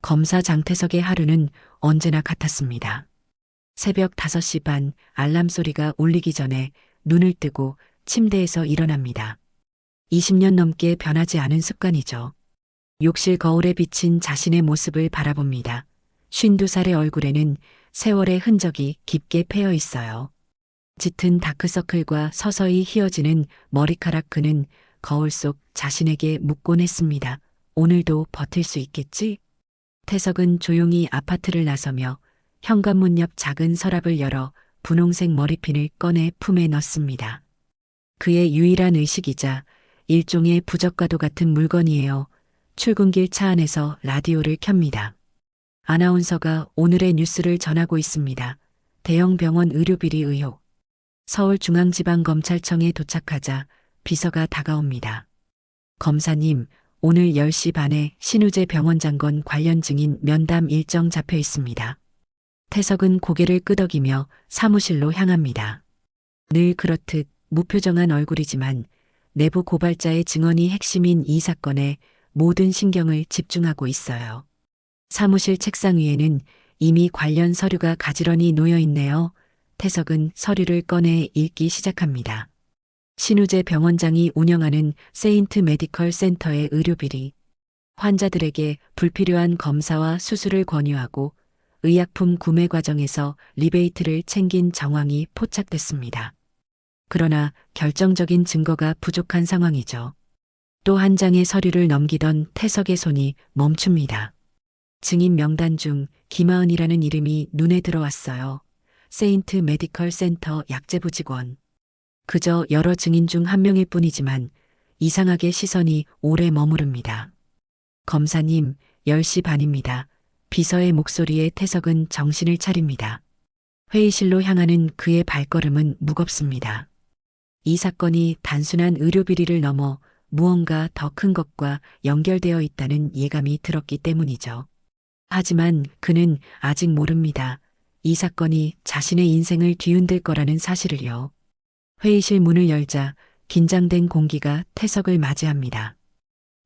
검사 장태석의 하루는 언제나 같았습니다. 새벽 5시 반 알람 소리가 울리기 전에 눈을 뜨고 침대에서 일어납니다. 20년 넘게 변하지 않은 습관이죠. 욕실 거울에 비친 자신의 모습을 바라봅니다. 52살의 얼굴에는 세월의 흔적이 깊게 패여 있어요. 짙은 다크서클과 서서히 휘어지는 머리카락. 그는 거울 속 자신에게 묻곤 했습니다. 오늘도 버틸 수 있겠지? 태석은 조용히 아파트를 나서며 현관문 옆 작은 서랍을 열어 분홍색 머리핀을 꺼내 품에 넣습니다. 그의 유일한 의식이자 일종의 부적과도 같은 물건이에요. 출근길 차 안에서 라디오를 켭니다. 아나운서가 오늘의 뉴스를 전하고 있습니다. 대형 병원 의료비리 의혹. 서울중앙지방검찰청에 도착하자 비서가 다가옵니다. 검사님, 오늘 10시 반에 신우재 병원장건 관련 증인 면담 일정 잡혀 있습니다. 태석은 고개를 끄덕이며 사무실로 향합니다. 늘 그렇듯 무표정한 얼굴이지만 내부 고발자의 증언이 핵심인 이 사건에 모든 신경을 집중하고 있어요. 사무실 책상 위에는 이미 관련 서류가 가지런히 놓여 있네요. 태석은 서류를 꺼내 읽기 시작합니다. 신우재 병원장이 운영하는 세인트 메디컬 센터의 의료비리, 환자들에게 불필요한 검사와 수술을 권유하고 의약품 구매 과정에서 리베이트를 챙긴 정황이 포착됐습니다. 그러나 결정적인 증거가 부족한 상황이죠. 또 한 장의 서류를 넘기던 태석의 손이 멈춥니다. 증인 명단 중 김하은이라는 이름이 눈에 들어왔어요. 세인트 메디컬 센터 약제부 직원. 그저 여러 증인 중 한 명일 뿐이지만 이상하게 시선이 오래 머무릅니다. 검사님, 10시 반입니다. 비서의 목소리에 태석은 정신을 차립니다. 회의실로 향하는 그의 발걸음은 무겁습니다. 이 사건이 단순한 의료비리를 넘어 무언가 더 큰 것과 연결되어 있다는 예감이 들었기 때문이죠. 하지만 그는 아직 모릅니다. 이 사건이 자신의 인생을 뒤흔들 거라는 사실을요. 회의실 문을 열자 긴장된 공기가 태석을 맞이합니다.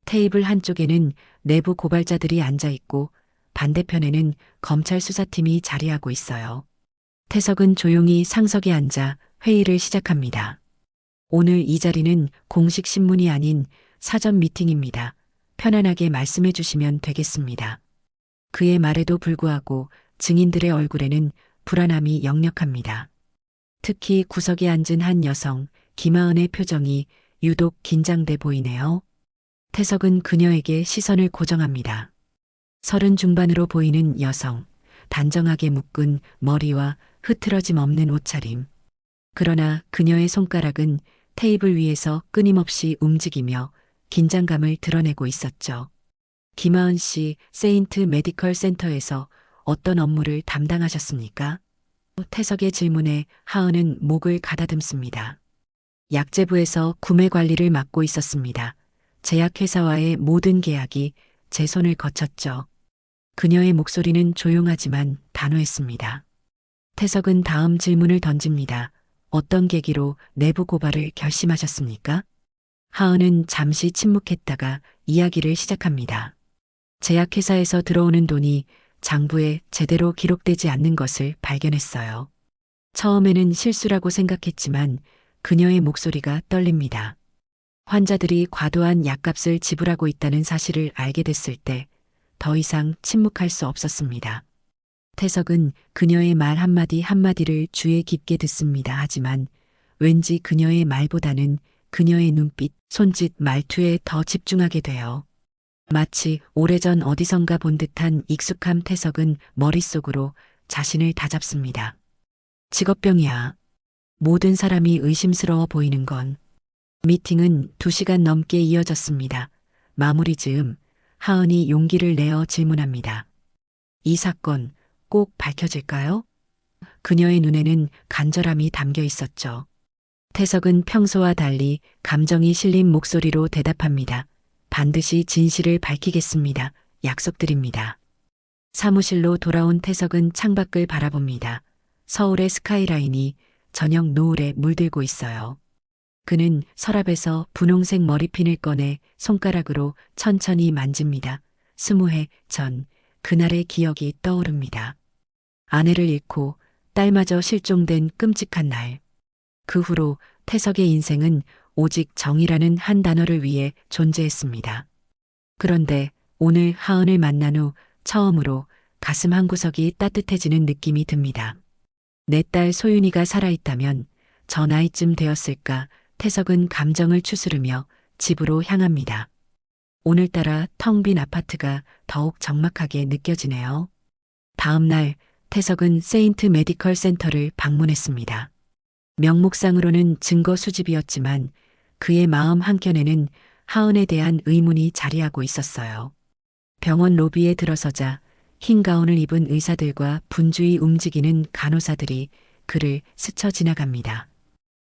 테이블 한쪽에는 내부 고발자들이 앉아 있고 반대편에는 검찰 수사팀이 자리하고 있어요. 태석은 조용히 상석에 앉아 회의를 시작합니다. 오늘 이 자리는 공식 신문이 아닌 사전 미팅입니다. 편안하게 말씀해 주시면 되겠습니다. 그의 말에도 불구하고 증인들의 얼굴에는 불안함이 역력합니다. 특히 구석에 앉은 한 여성, 김하은의 표정이 유독 긴장돼 보이네요. 태석은 그녀에게 시선을 고정합니다. 30 중반으로 보이는 여성, 단정하게 묶은 머리와 흐트러짐 없는 옷차림. 그러나 그녀의 손가락은 테이블 위에서 끊임없이 움직이며 긴장감을 드러내고 있었죠. 김하은 씨, 세인트 메디컬 센터에서 어떤 업무를 담당하셨습니까? 태석의 질문에 하은은 목을 가다듬습니다. 약제부에서 구매 관리를 맡고 있었습니다. 제약회사와의 모든 계약이 제 손을 거쳤죠. 그녀의 목소리는 조용하지만 단호했습니다. 태석은 다음 질문을 던집니다. 어떤 계기로 내부 고발을 결심하셨습니까? 하은은 잠시 침묵했다가 이야기를 시작합니다. 제약회사에서 들어오는 돈이 장부에 제대로 기록되지 않는 것을 발견했어요. 처음에는 실수라고 생각했지만 그녀의 목소리가 떨립니다. 환자들이 과도한 약값을 지불하고 있다는 사실을 알게 됐을 때 더 이상 침묵할 수 없었습니다. 태석은 그녀의 말 한마디 한마디를 주의 깊게 듣습니다. 하지만 왠지 그녀의 말보다는 그녀의 눈빛, 손짓, 말투에 더 집중하게 돼요. 마치 오래전 어디선가 본 듯한 익숙함. 태석은 머릿속으로 자신을 다잡습니다. 직업병이야. 모든 사람이 의심스러워 보이는 건. 미팅은 2시간 넘게 이어졌습니다. 마무리 즈음 하은이 용기를 내어 질문합니다. 이 사건 꼭 밝혀질까요? 그녀의 눈에는 간절함이 담겨 있었죠. 태석은 평소와 달리 감정이 실린 목소리로 대답합니다. 반드시 진실을 밝히겠습니다. 약속드립니다. 사무실로 돌아온 태석은 창밖을 바라봅니다. 서울의 스카이라인이 저녁 노을에 물들고 있어요. 그는 서랍에서 분홍색 머리핀을 꺼내 손가락으로 천천히 만집니다. 20해 전 그날의 기억이 떠오릅니다. 아내를 잃고 딸마저 실종된 끔찍한 날. 그 후로 태석의 인생은 오직 정의라는 한 단어를 위해 존재했습니다. 그런데 오늘 하은을 만난 후 처음으로 가슴 한구석이 따뜻해지는 느낌이 듭니다. 내 딸 소윤이가 살아있다면 저 나이쯤 되었을까 태석은 감정을 추스르며 집으로 향합니다. 오늘따라 텅 빈 아파트가 더욱 적막하게 느껴지네요. 다음 날 태석은 세인트 메디컬 센터를 방문했습니다. 명목상으로는 증거 수집이었지만 그의 마음 한켠에는 하은에 대한 의문이 자리하고 있었어요. 병원 로비에 들어서자 흰 가운을 입은 의사들과 분주히 움직이는 간호사들이 그를 스쳐 지나갑니다.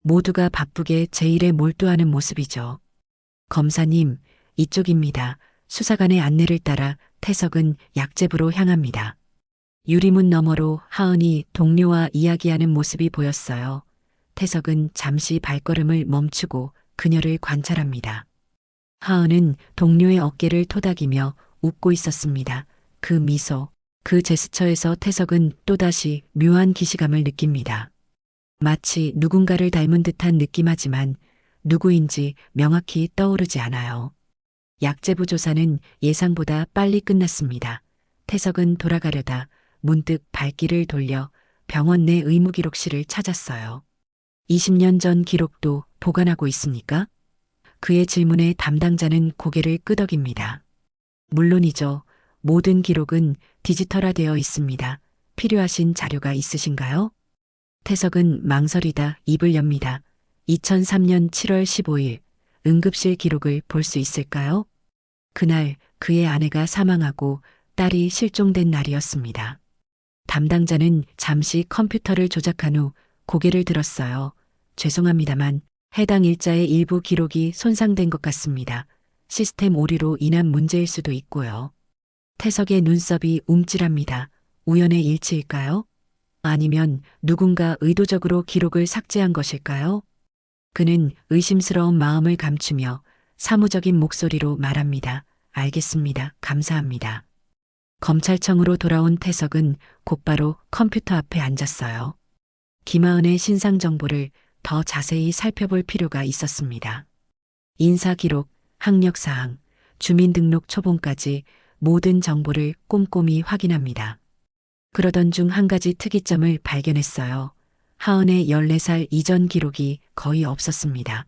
모두가 바쁘게 제 일에 몰두하는 모습이죠. 검사님, 이쪽입니다. 수사관의 안내를 따라 태석은 약재부로 향합니다. 유리문 너머로 하은이 동료와 이야기하는 모습이 보였어요. 태석은 잠시 발걸음을 멈추고 그녀를 관찰합니다. 하은은 동료의 어깨를 토닥이며 웃고 있었습니다. 그 미소, 그 제스처에서 태석은 또다시 묘한 기시감을 느낍니다. 마치 누군가를 닮은 듯한 느낌하지만 누구인지 명확히 떠오르지 않아요. 약재부 조사는 예상보다 빨리 끝났습니다. 태석은 돌아가려다 문득 발길을 돌려 병원 내 의무기록실을 찾았어요. 20년 전 기록도 보관하고 있습니까? 그의 질문에 담당자는 고개를 끄덕입니다. 물론이죠. 모든 기록은 디지털화되어 있습니다. 필요하신 자료가 있으신가요? 태석은 망설이다 입을 엽니다. 2003년 7월 15일 응급실 기록을 볼 수 있을까요? 그날 그의 아내가 사망하고 딸이 실종된 날이었습니다. 담당자는 잠시 컴퓨터를 조작한 후 고개를 들었어요. 죄송합니다만 해당 일자의 일부 기록이 손상된 것 같습니다. 시스템 오류로 인한 문제일 수도 있고요. 태석의 눈썹이 움찔합니다. 우연의 일치일까요? 아니면 누군가 의도적으로 기록을 삭제한 것일까요? 그는 의심스러운 마음을 감추며 사무적인 목소리로 말합니다. 알겠습니다. 감사합니다. 검찰청으로 돌아온 태석은 곧바로 컴퓨터 앞에 앉았어요. 김하은의 신상 정보를 더 자세히 살펴볼 필요가 있었습니다. 인사기록, 학력사항, 주민등록 초본까지 모든 정보를 꼼꼼히 확인합니다. 그러던 중 한 가지 특이점을 발견했어요. 하은의 14살 이전 기록이 거의 없었습니다.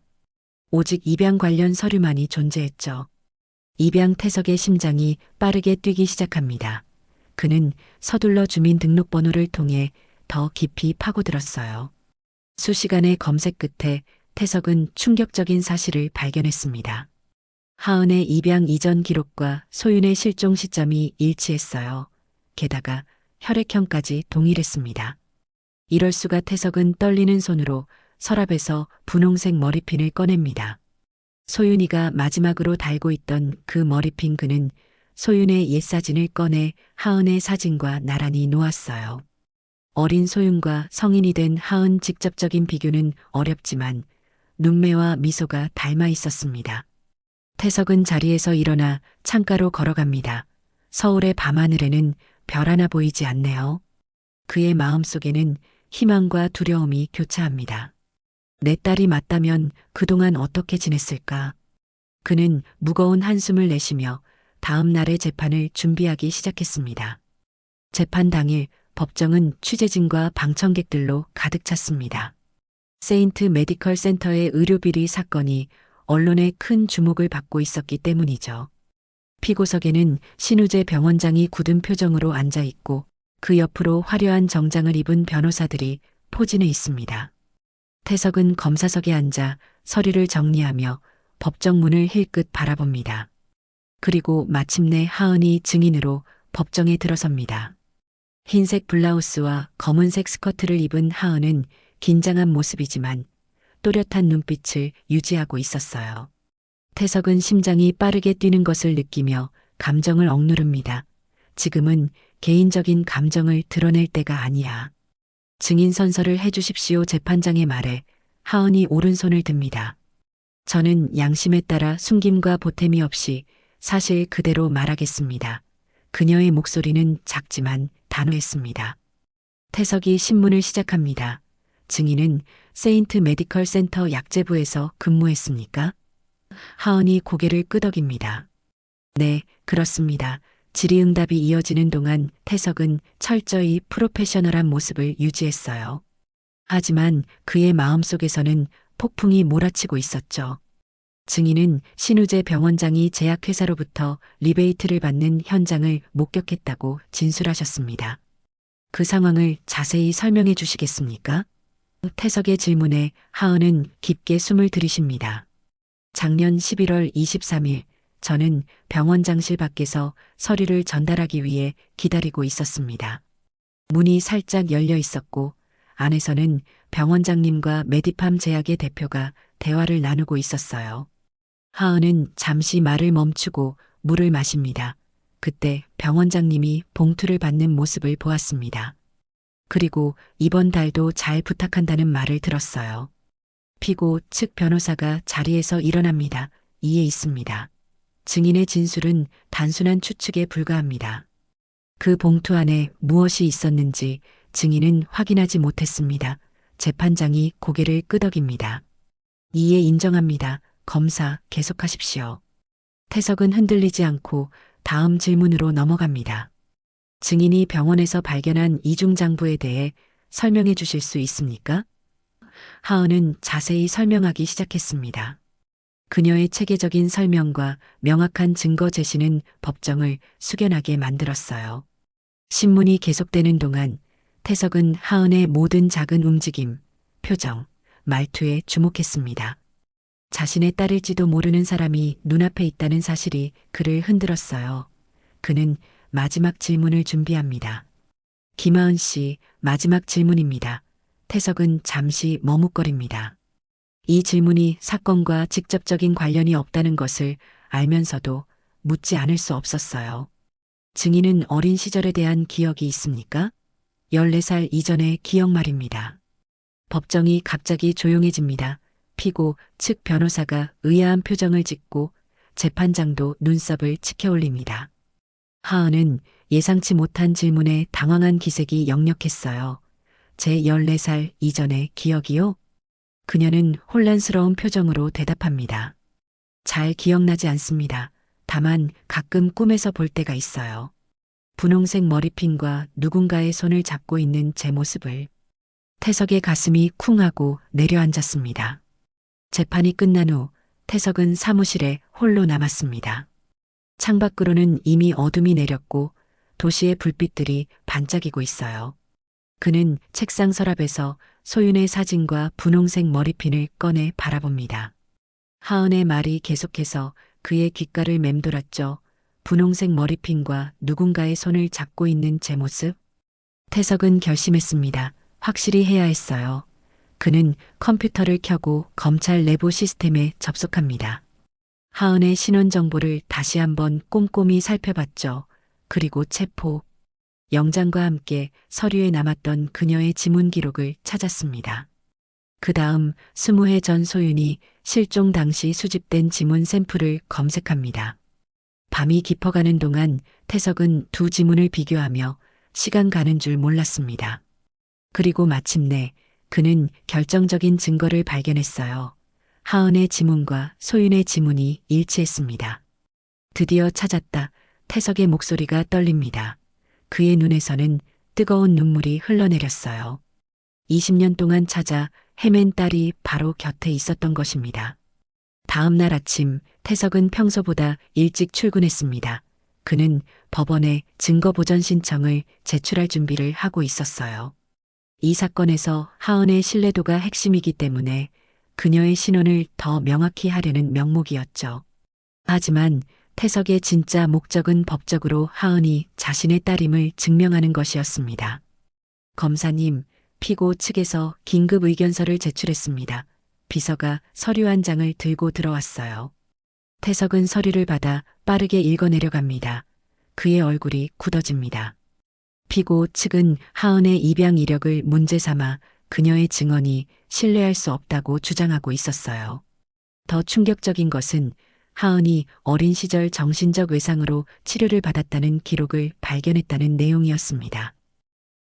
오직 입양 관련 서류만이 존재했죠. 입양 태석의 심장이 빠르게 뛰기 시작합니다. 그는 서둘러 주민등록번호를 통해 더 깊이 파고들었어요. 수시간의 검색 끝에 태석은 충격적인 사실을 발견했습니다. 하은의 입양 이전 기록과 소윤의 실종 시점이 일치했어요. 게다가 혈액형까지 동일했습니다. 이럴 수가. 태석은 떨리는 손으로 서랍에서 분홍색 머리핀을 꺼냅니다. 소윤이가 마지막으로 달고 있던 그 머리핀. 그는 소윤의 옛 사진을 꺼내 하은의 사진과 나란히 놓았어요. 어린 소윤과 성인이 된 하은. 직접적인 비교는 어렵지만 눈매와 미소가 닮아 있었습니다. 태석은 자리에서 일어나 창가로 걸어갑니다. 서울의 밤하늘에는 별 하나 보이지 않네요. 그의 마음속에는 희망과 두려움이 교차합니다. 내 딸이 맞다면 그동안 어떻게 지냈을까? 그는 무거운 한숨을 내쉬며 다음 날의 재판을 준비하기 시작했습니다. 재판 당일 법정은 취재진과 방청객들로 가득 찼습니다. 세인트 메디컬 센터의 의료비리 사건이 언론의 큰 주목을 받고 있었기 때문이죠. 피고석에는 신우재 병원장이 굳은 표정으로 앉아 있고 그 옆으로 화려한 정장을 입은 변호사들이 포진해 있습니다. 태석은 검사석에 앉아 서류를 정리하며 법정 문을 힐끗 바라봅니다. 그리고 마침내 하은이 증인으로 법정에 들어섭니다. 흰색 블라우스와 검은색 스커트를 입은 하은은 긴장한 모습이지만 또렷한 눈빛을 유지하고 있었어요. 태석은 심장이 빠르게 뛰는 것을 느끼며 감정을 억누릅니다. 지금은 개인적인 감정을 드러낼 때가 아니야. 증인 선서를 해주십시오. 재판장의 말에 하은이 오른손을 듭니다. 저는 양심에 따라 숨김과 보탬이 없이 사실 그대로 말하겠습니다. 그녀의 목소리는 작지만 단호했습니다. 태석이 신문을 시작합니다. 증인은 세인트 메디컬 센터 약재부에서 근무했습니까? 하은이 고개를 끄덕입니다. 네, 그렇습니다. 질의응답이 이어지는 동안 태석은 철저히 프로페셔널한 모습을 유지했어요. 하지만 그의 마음속에서는 폭풍이 몰아치고 있었죠. 증인은 신우재 병원장이 제약회사로부터 리베이트를 받는 현장을 목격했다고 진술하셨습니다. 그 상황을 자세히 설명해 주시겠습니까? 태석의 질문에 하은은 깊게 숨을 들이쉽니다. 작년 11월 23일, 저는 병원장실 밖에서 서류를 전달하기 위해 기다리고 있었습니다. 문이 살짝 열려 있었고, 안에서는 병원장님과 메디팜 제약의 대표가 대화를 나누고 있었어요. 하은은 잠시 말을 멈추고 물을 마십니다. 그때 병원장님이 봉투를 받는 모습을 보았습니다. 그리고 이번 달도 잘 부탁한다는 말을 들었어요. 피고 측 변호사가 자리에서 일어납니다. 이에 있습니다. 증인의 진술은 단순한 추측에 불과합니다. 그 봉투 안에 무엇이 있었는지 증인은 확인하지 못했습니다. 재판장이 고개를 끄덕입니다. 이에 인정합니다. 검사 계속하십시오. 태석은 흔들리지 않고 다음 질문으로 넘어갑니다. 증인이 병원에서 발견한 이중장부에 대해 설명해 주실 수 있습니까? 하은은 자세히 설명하기 시작했습니다. 그녀의 체계적인 설명과 명확한 증거 제시는 법정을 숙연하게 만들었어요. 신문이 계속되는 동안 태석은 하은의 모든 작은 움직임, 표정, 말투에 주목했습니다. 자신의 딸일지도 모르는 사람이 눈앞에 있다는 사실이 그를 흔들었어요. 그는 마지막 질문을 준비합니다. 김하은 씨, 마지막 질문입니다. 태석은 잠시 머뭇거립니다. 이 질문이 사건과 직접적인 관련이 없다는 것을 알면서도 묻지 않을 수 없었어요. 증인은 어린 시절에 대한 기억이 있습니까? 14살 이전의 기억 말입니다. 법정이 갑자기 조용해집니다. 피고 측 변호사가 의아한 표정을 짓고 재판장도 눈썹을 치켜올립니다. 하은은 예상치 못한 질문에 당황한 기색이 역력했어요. 제 14살 이전의 기억이요? 그녀는 혼란스러운 표정으로 대답합니다. 잘 기억나지 않습니다. 다만 가끔 꿈에서 볼 때가 있어요. 분홍색 머리핀과 누군가의 손을 잡고 있는 제 모습을. 태석의 가슴이 쿵하고 내려앉았습니다. 재판이 끝난 후 태석은 사무실에 홀로 남았습니다. 창밖으로는 이미 어둠이 내렸고 도시의 불빛들이 반짝이고 있어요. 그는 책상 서랍에서 소윤의 사진과 분홍색 머리핀을 꺼내 바라봅니다. 하은의 말이 계속해서 그의 귓가를 맴돌았죠. 분홍색 머리핀과 누군가의 손을 잡고 있는 제 모습. 태석은 결심했습니다. 확실히 해야 했어요. 그는 컴퓨터를 켜고 검찰 내부 시스템에 접속합니다. 하은의 신원 정보를 다시 한번 꼼꼼히 살펴봤죠. 그리고 체포 영장과 함께 서류에 남았던 그녀의 지문 기록을 찾았습니다. 그 다음 20해 전 소윤이 실종 당시 수집된 지문 샘플을 검색합니다. 밤이 깊어가는 동안 태석은 두 지문을 비교하며 시간 가는 줄 몰랐습니다. 그리고 마침내 그는 결정적인 증거를 발견했어요. 하은의 지문과 소윤의 지문이 일치했습니다. 드디어 찾았다. 태석의 목소리가 떨립니다. 그의 눈에서는 뜨거운 눈물이 흘러내렸어요. 20년 동안 찾아 헤맨 딸이 바로 곁에 있었던 것입니다. 다음 날 아침 태석은 평소보다 일찍 출근했습니다. 그는 법원에 증거보전 신청을 제출할 준비를 하고 있었어요. 이 사건에서 하은의 신뢰도가 핵심이기 때문에 그녀의 신원을 더 명확히 하려는 명목이었죠. 하지만 태석의 진짜 목적은 법적으로 하은이 자신의 딸임을 증명하는 것이었습니다. 검사님, 피고 측에서 긴급 의견서를 제출했습니다. 비서가 서류 한 장을 들고 들어왔어요. 태석은 서류를 받아 빠르게 읽어내려갑니다. 그의 얼굴이 굳어집니다. 피고 측은 하은의 입양 이력을 문제 삼아 그녀의 증언이 신뢰할 수 없다고 주장하고 있었어요. 더 충격적인 것은 하은이 어린 시절 정신적 외상으로 치료를 받았다는 기록을 발견했다는 내용이었습니다.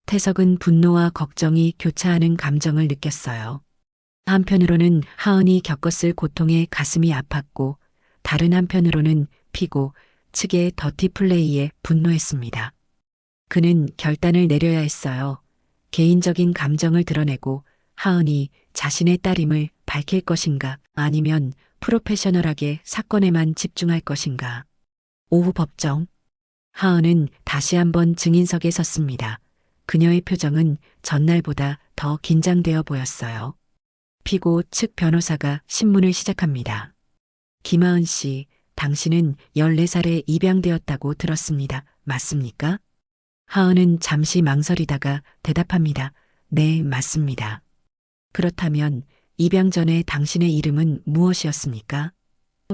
태석은 분노와 걱정이 교차하는 감정을 느꼈어요. 한편으로는 하은이 겪었을 고통에 가슴이 아팠고, 다른 한편으로는 피고 측의 더티 플레이에 분노했습니다. 그는 결단을 내려야 했어요. 개인적인 감정을 드러내고 하은이 자신의 딸임을 밝힐 것인가, 아니면 프로페셔널하게 사건에만 집중할 것인가. 오후 법정. 하은은 다시 한번 증인석에 섰습니다. 그녀의 표정은 전날보다 더 긴장되어 보였어요. 피고 측 변호사가 신문을 시작합니다. 김하은 씨, 당신은 14살에 입양되었다고 들었습니다. 맞습니까? 하은은 잠시 망설이다가 대답합니다. 네, 맞습니다. 그렇다면 입양 전에 당신의 이름은 무엇이었습니까?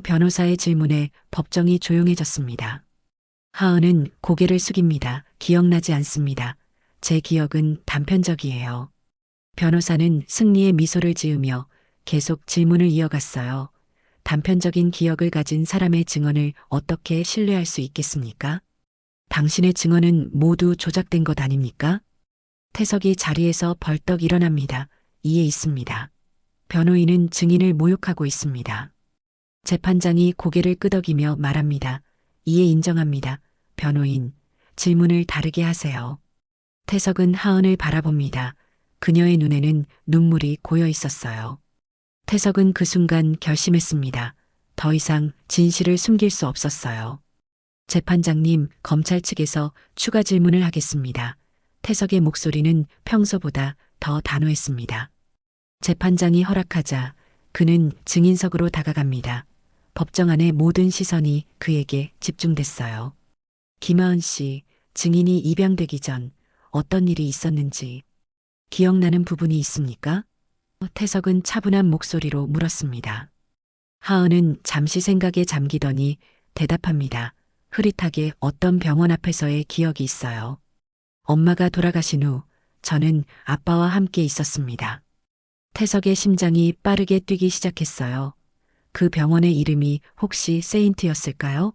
변호사의 질문에 법정이 조용해졌습니다. 하은은 고개를 숙입니다. 기억나지 않습니다. 제 기억은 단편적이에요. 변호사는 승리의 미소를 지으며 계속 질문을 이어갔어요. 단편적인 기억을 가진 사람의 증언을 어떻게 신뢰할 수 있겠습니까? 당신의 증언은 모두 조작된 것 아닙니까? 태석이 자리에서 벌떡 일어납니다. 이에 있습니다. 변호인은 증인을 모욕하고 있습니다. 재판장이 고개를 끄덕이며 말합니다. 이에 인정합니다. 변호인, 질문을 다르게 하세요. 태석은 하은을 바라봅니다. 그녀의 눈에는 눈물이 고여 있었어요. 태석은 그 순간 결심했습니다. 더 이상 진실을 숨길 수 없었어요. 재판장님, 검찰 측에서 추가 질문을 하겠습니다. 태석의 목소리는 평소보다 더 단호했습니다. 재판장이 허락하자 그는 증인석으로 다가갑니다. 법정 안의 모든 시선이 그에게 집중됐어요. 김하은 씨, 증인이 입양되기 전 어떤 일이 있었는지 기억나는 부분이 있습니까? 태석은 차분한 목소리로 물었습니다. 하은은 잠시 생각에 잠기더니 대답합니다. 흐릿하게 어떤 병원 앞에서의 기억이 있어요. 엄마가 돌아가신 후 저는 아빠와 함께 있었습니다. 태석의 심장이 빠르게 뛰기 시작했어요. 그 병원의 이름이 혹시 세인트였을까요?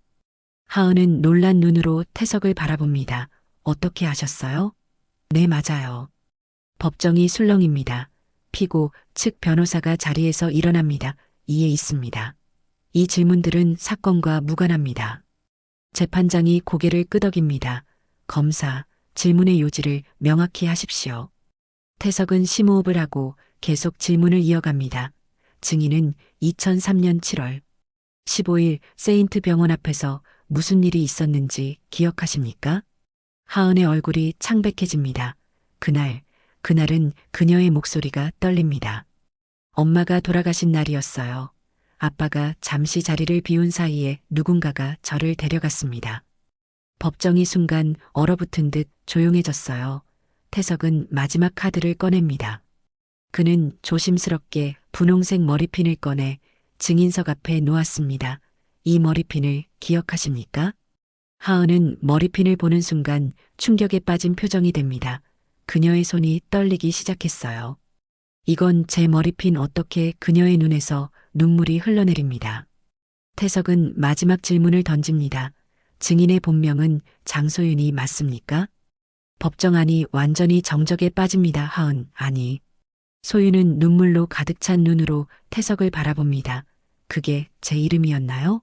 하은은 놀란 눈으로 태석을 바라봅니다. 어떻게 아셨어요? 네, 맞아요. 법정이 술렁입니다. 피고 측 변호사가 자리에서 일어납니다. 이에 있습니다. 이 질문들은 사건과 무관합니다. 재판장이 고개를 끄덕입니다. 검사, 질문의 요지를 명확히 하십시오. 태석은 심호흡을 하고 계속 질문을 이어갑니다. 증인은 2003년 7월 15일 세인트 병원 앞에서 무슨 일이 있었는지 기억하십니까? 하은의 얼굴이 창백해집니다. 그날은 그녀의 목소리가 떨립니다. 엄마가 돌아가신 날이었어요. 아빠가 잠시 자리를 비운 사이에 누군가가 저를 데려갔습니다. 법정이 순간 얼어붙은 듯 조용해졌어요. 태석은 마지막 카드를 꺼냅니다. 그는 조심스럽게 분홍색 머리핀을 꺼내 증인석 앞에 놓았습니다. 이 머리핀을 기억하십니까? 하은은 머리핀을 보는 순간 충격에 빠진 표정이 됩니다. 그녀의 손이 떨리기 시작했어요. 이건 제 머리핀. 어떻게 그녀의 눈에서 눈물이 흘러내립니다. 태석은 마지막 질문을 던집니다. 증인의 본명은 장소윤이 맞습니까? 법정 안이 완전히 정적에 빠집니다. 하은, 아니. 소윤은 눈물로 가득 찬 눈으로 태석을 바라봅니다. 그게 제 이름이었나요?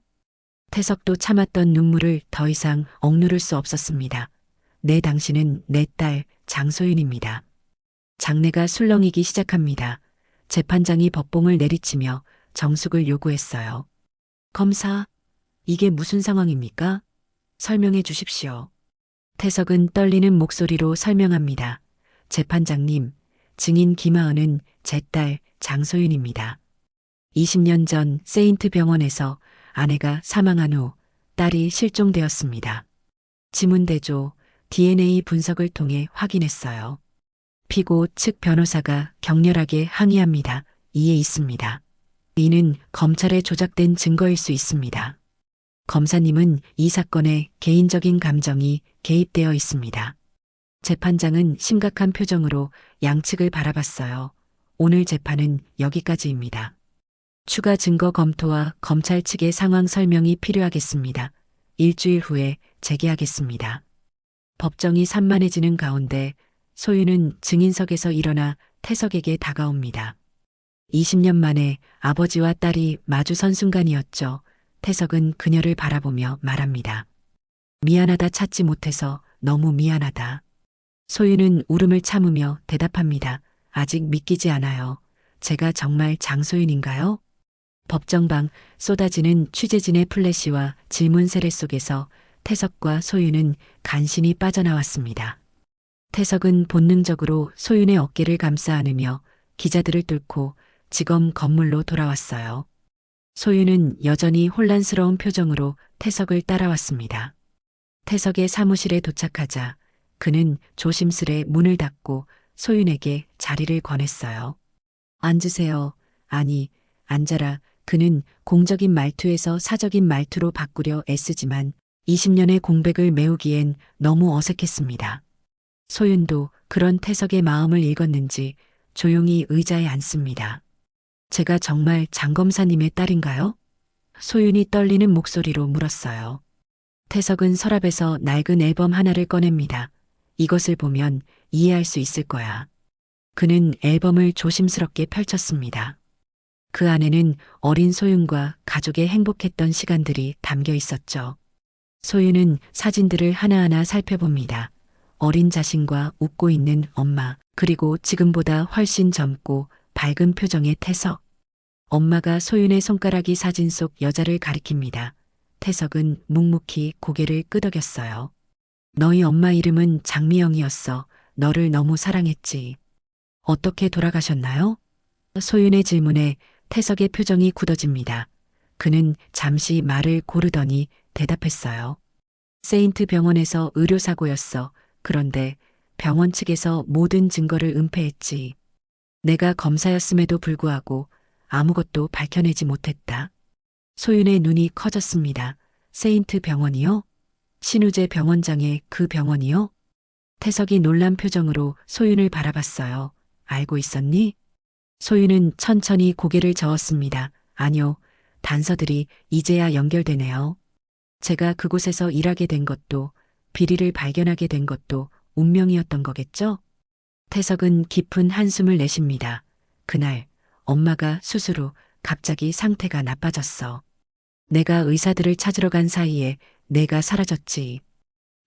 태석도 참았던 눈물을 더 이상 억누를 수 없었습니다. 네, 당신은 내 딸 장소윤입니다. 장내가 술렁이기 시작합니다. 재판장이 법봉을 내리치며 정숙을 요구했어요. 검사, 이게 무슨 상황입니까? 설명해 주십시오. 태석은 떨리는 목소리로 설명합니다. 재판장님, 증인 김하은은 제 딸 장소윤입니다. 20년 전 세인트 병원에서 아내가 사망한 후 딸이 실종되었습니다. 지문대조, DNA 분석을 통해 확인했어요. 피고 측 변호사가 격렬하게 항의합니다. 이에 있습니다. 이는 검찰의 조작된 증거일 수 있습니다. 검사님은 이 사건에 개인적인 감정이 개입되어 있습니다. 재판장은 심각한 표정으로 양측을 바라봤어요. 오늘 재판은 여기까지입니다. 추가 증거 검토와 검찰 측의 상황 설명이 필요하겠습니다. 일주일 후에 재개하겠습니다. 법정이 산만해지는 가운데 소유는 증인석에서 일어나 태석에게 다가옵니다. 20년 만에 아버지와 딸이 마주선 순간이었죠. 태석은 그녀를 바라보며 말합니다. 미안하다, 찾지 못해서 너무 미안하다. 소유는 울음을 참으며 대답합니다. 아직 믿기지 않아요. 제가 정말 장소윤인가요? 법정방, 쏟아지는 취재진의 플래시와 질문 세례 속에서 태석과 소유는 간신히 빠져나왔습니다. 태석은 본능적으로 소윤의 어깨를 감싸 안으며 기자들을 뚫고 지검 건물로 돌아왔어요. 소유는 여전히 혼란스러운 표정으로 태석을 따라왔습니다. 태석의 사무실에 도착하자 그는 조심스레 문을 닫고 소윤에게 자리를 권했어요. 앉으세요. 아니, 앉아라. 그는 공적인 말투에서 사적인 말투로 바꾸려 애쓰지만 20년의 공백을 메우기엔 너무 어색했습니다. 소윤도 그런 태석의 마음을 읽었는지 조용히 의자에 앉습니다. 제가 정말 장 검사님의 딸인가요? 소윤이 떨리는 목소리로 물었어요. 태석은 서랍에서 낡은 앨범 하나를 꺼냅니다. 이것을 보면 이해할 수 있을 거야. 그는 앨범을 조심스럽게 펼쳤습니다. 그 안에는 어린 소윤과 가족의 행복했던 시간들이 담겨 있었죠. 소윤은 사진들을 하나하나 살펴봅니다. 어린 자신과 웃고 있는 엄마, 그리고 지금보다 훨씬 젊고 밝은 표정의 태석. 엄마가 소윤의 손가락이 사진 속 여자를 가리킵니다. 태석은 묵묵히 고개를 끄덕였어요. 너희 엄마 이름은 장미영이었어. 너를 너무 사랑했지. 어떻게 돌아가셨나요? 소윤의 질문에 태석의 표정이 굳어집니다. 그는 잠시 말을 고르더니 대답했어요. 세인트 병원에서 의료사고였어. 그런데 병원 측에서 모든 증거를 은폐했지. 내가 검사였음에도 불구하고 아무것도 밝혀내지 못했다. 소윤의 눈이 커졌습니다. 세인트 병원이요? 신우재 병원장의 그 병원이요? 태석이 놀란 표정으로 소윤을 바라봤어요. 알고 있었니? 소윤은 천천히 고개를 저었습니다. 아니요. 단서들이 이제야 연결되네요. 제가 그곳에서 일하게 된 것도 비리를 발견하게 된 것도 운명이었던 거겠죠? 태석은 깊은 한숨을 내쉽니다. 그날 엄마가 수술 후 갑자기 상태가 나빠졌어. 내가 의사들을 찾으러 간 사이에 내가 사라졌지.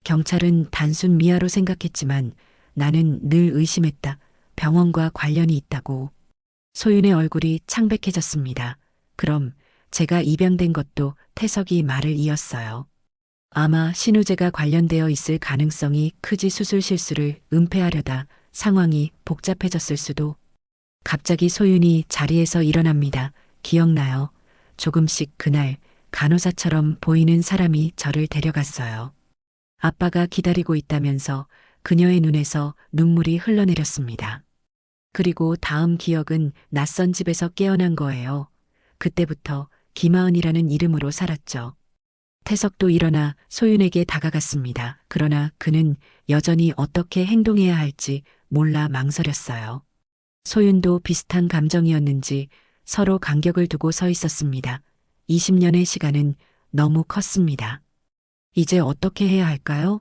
경찰은 단순 미아로 생각했지만 나는 늘 의심했다. 병원과 관련이 있다고. 소윤의 얼굴이 창백해졌습니다. 그럼 제가 입양된 것도 태석이 말을 이었어요. 아마 신우재가 관련되어 있을 가능성이 크지. 수술 실수를 은폐하려다 상황이 복잡해졌을 수도. 갑자기 소윤이 자리에서 일어납니다. 기억나요? 조금씩 그날 간호사처럼 보이는 사람이 저를 데려갔어요. 아빠가 기다리고 있다면서 그녀의 눈에서 눈물이 흘러내렸습니다. 그리고 다음 기억은 낯선 집에서 깨어난 거예요. 그때부터 김하은이라는 이름으로 살았죠. 태석도 일어나 소윤에게 다가갔습니다. 그러나 그는 여전히 어떻게 행동해야 할지 몰라 망설였어요. 소윤도 비슷한 감정이었는지 서로 간격을 두고 서 있었습니다. 20년의 시간은 너무 컸습니다. 이제 어떻게 해야 할까요?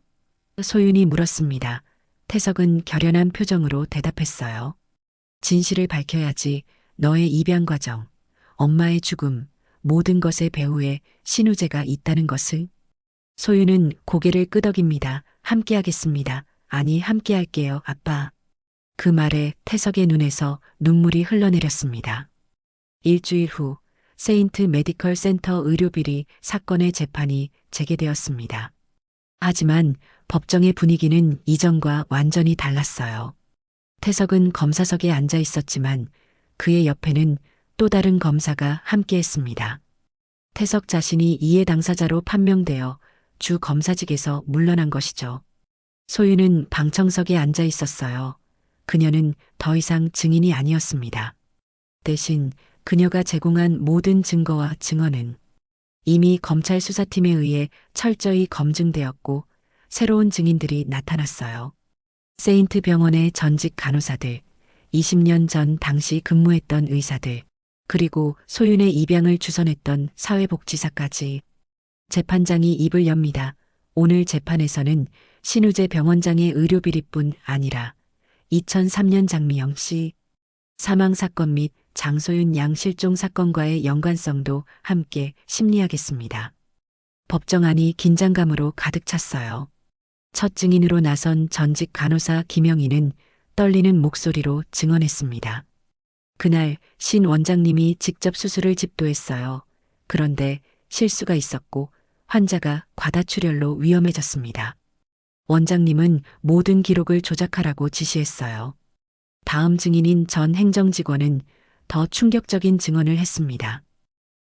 소윤이 물었습니다. 태석은 결연한 표정으로 대답했어요. 진실을 밝혀야지. 너의 입양 과정, 엄마의 죽음, 모든 것의 배후에 신우재가 있다는 것을. 소윤은 고개를 끄덕입니다. 함께 하겠습니다. 아니, 함께 할게요, 아빠. 그 말에 태석의 눈에서 눈물이 흘러내렸습니다. 일주일 후 세인트 메디컬 센터 의료비리 사건의 재판이 재개되었습니다. 하지만 법정의 분위기는 이전과 완전히 달랐어요. 태석은 검사석에 앉아 있었지만 그의 옆에는 또 다른 검사가 함께했습니다. 태석 자신이 이해 당사자로 판명되어 주 검사직에서 물러난 것이죠. 소윤은 방청석에 앉아 있었어요. 그녀는 더 이상 증인이 아니었습니다. 대신 그녀가 제공한 모든 증거와 증언은 이미 검찰 수사팀에 의해 철저히 검증되었고 새로운 증인들이 나타났어요. 세인트 병원의 전직 간호사들, 20년 전 당시 근무했던 의사들, 그리고 소윤의 입양을 주선했던 사회복지사까지. 재판장이 입을 엽니다. 오늘 재판에서는 신우재 병원장의 의료비리뿐 아니라 2003년 장미영 씨 사망 사건 및 장소윤 양 실종 사건과의 연관성도 함께 심리하겠습니다. 법정안이 긴장감으로 가득 찼어요. 첫 증인으로 나선 전직 간호사 김영희는 떨리는 목소리로 증언했습니다. 그날 신 원장님이 직접 수술을 집도했어요. 그런데 실수가 있었고 환자가 과다출혈로 위험해졌습니다. 원장님은 모든 기록을 조작하라고 지시했어요. 다음 증인인 전 행정직원은 더 충격적인 증언을 했습니다.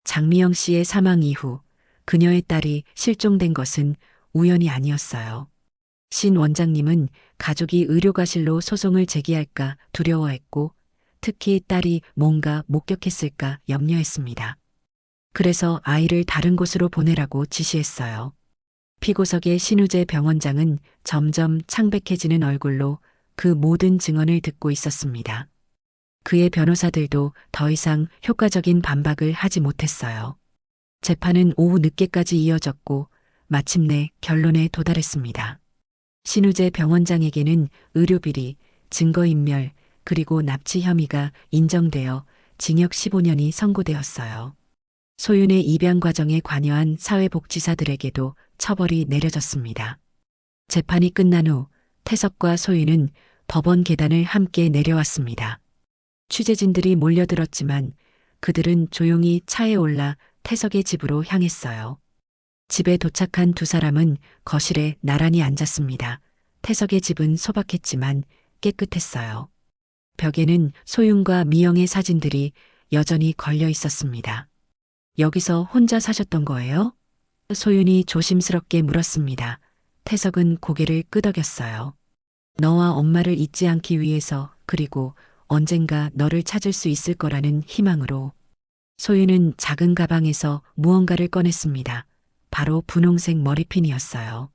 장미영 씨의 사망 이후 그녀의 딸이 실종된 것은 우연이 아니었어요. 신 원장님은 가족이 의료과실로 소송을 제기할까 두려워했고 특히 딸이 뭔가 목격했을까 염려했습니다. 그래서 아이를 다른 곳으로 보내라고 지시했어요. 피고석의 신우재 병원장은 점점 창백해지는 얼굴로 그 모든 증언을 듣고 있었습니다. 그의 변호사들도 더 이상 효과적인 반박을 하지 못했어요. 재판은 오후 늦게까지 이어졌고 마침내 결론에 도달했습니다. 신우재 병원장에게는 의료비리, 증거인멸, 그리고 납치 혐의가 인정되어 징역 15년이 선고되었어요. 소윤의 입양 과정에 관여한 사회복지사들에게도 처벌이 내려졌습니다. 재판이 끝난 후 태석과 소윤은 법원 계단을 함께 내려왔습니다. 취재진들이 몰려들었지만 그들은 조용히 차에 올라 태석의 집으로 향했어요. 집에 도착한 두 사람은 거실에 나란히 앉았습니다. 태석의 집은 소박했지만 깨끗했어요. 벽에는 소윤과 미영의 사진들이 여전히 걸려 있었습니다. 여기서 혼자 사셨던 거예요? 소윤이 조심스럽게 물었습니다. 태석은 고개를 끄덕였어요. 너와 엄마를 잊지 않기 위해서 그리고 언젠가 너를 찾을 수 있을 거라는 희망으로. 소윤은 작은 가방에서 무언가를 꺼냈습니다. 바로 분홍색 머리핀이었어요.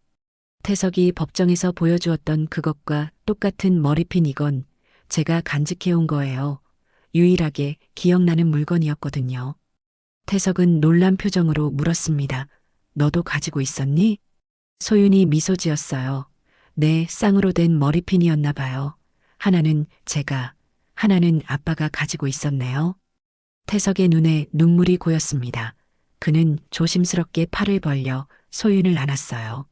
태석이 법정에서 보여주었던 그것과 똑같은 머리핀 이건 제가 간직해온 거예요. 유일하게 기억나는 물건이었거든요. 태석은 놀란 표정으로 물었습니다. 너도 가지고 있었니? 소윤이 미소 지었어요. 네, 쌍으로 된 머리핀이었나 봐요. 하나는 제가, 하나는 아빠가 가지고 있었네요. 태석의 눈에 눈물이 고였습니다. 그는 조심스럽게 팔을 벌려 소윤을 안았어요.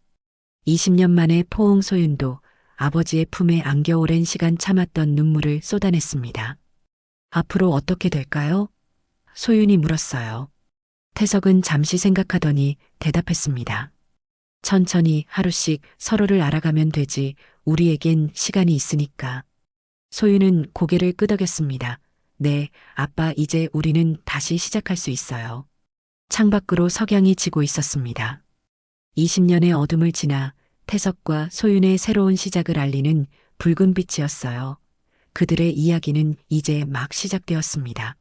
20년 만에 포옹 소윤도 아버지의 품에 안겨 오랜 시간 참았던 눈물을 쏟아냈습니다. 앞으로 어떻게 될까요? 소윤이 물었어요. 태석은 잠시 생각하더니 대답했습니다. 천천히 하루씩 서로를 알아가면 되지 우리에겐 시간이 있으니까. 소윤은 고개를 끄덕였습니다. 네, 아빠 이제 우리는 다시 시작할 수 있어요. 창밖으로 석양이 지고 있었습니다. 20년의 어둠을 지나 태석과 소윤의 새로운 시작을 알리는 붉은 빛이었어요. 그들의 이야기는 이제 막 시작되었습니다.